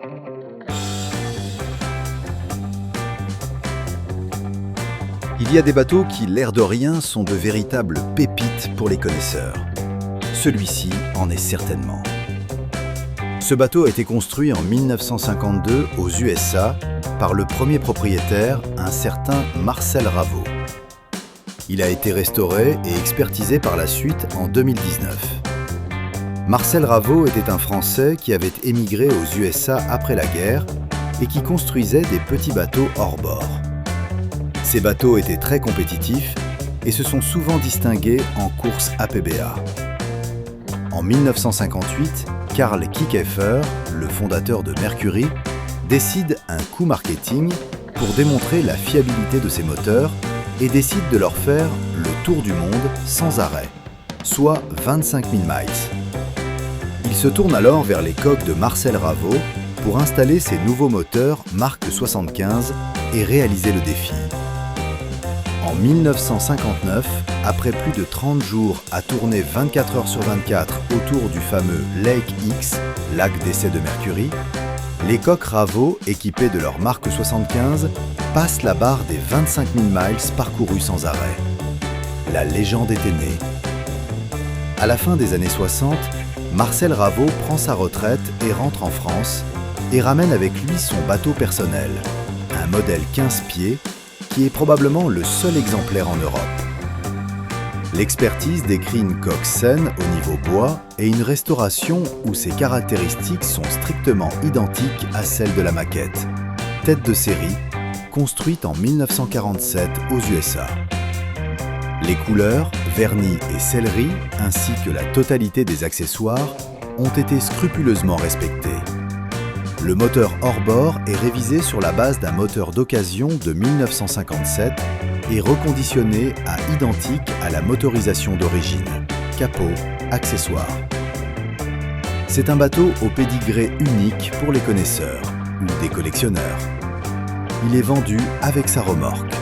Il y a des bateaux qui, l'air de rien, sont de véritables pépites pour les connaisseurs. Celui-ci en est certainement. Ce bateau a été construit en 1952 aux USA par le premier propriétaire, un certain Marcel Ravaud. Il a été restauré et expertisé par la suite en 2019. Marcel Ravaud était un Français qui avait émigré aux USA après la guerre et qui construisait des petits bateaux hors bord. Ces bateaux étaient très compétitifs et se sont souvent distingués en course APBA. En 1958, Karl Kiekhaefer, le fondateur de Mercury, décide un coup marketing pour démontrer la fiabilité de ses moteurs et décide de leur faire le tour du monde sans arrêt, soit 25 000 miles. Il se tourne alors vers les coques de Marcel Ravaud pour installer ses nouveaux moteurs Mark 75 et réaliser le défi. En 1959, après plus de 30 jours à tourner 24 heures sur 24 autour du fameux Lake X, lac d'essai de Mercury, les coques Ravaud, équipées de leur Mark 75, passent la barre des 25 000 miles parcourus sans arrêt. La légende était née. À la fin des années 60, Marcel Ravaud prend sa retraite et rentre en France et ramène avec lui son bateau personnel, un modèle 15 pieds qui est probablement le seul exemplaire en Europe. L'expertise décrit une coque saine au niveau bois et une restauration où ses caractéristiques sont strictement identiques à celles de la maquette. Tête de série, construite en 1947 aux USA. Les couleurs, vernis et sellerie, ainsi que la totalité des accessoires, ont été scrupuleusement respectés. Le moteur hors-bord est révisé sur la base d'un moteur d'occasion de 1957 et reconditionné à identique à la motorisation d'origine. Capot, accessoires. C'est un bateau au pédigré unique pour les connaisseurs ou des collectionneurs. Il est vendu avec sa remorque.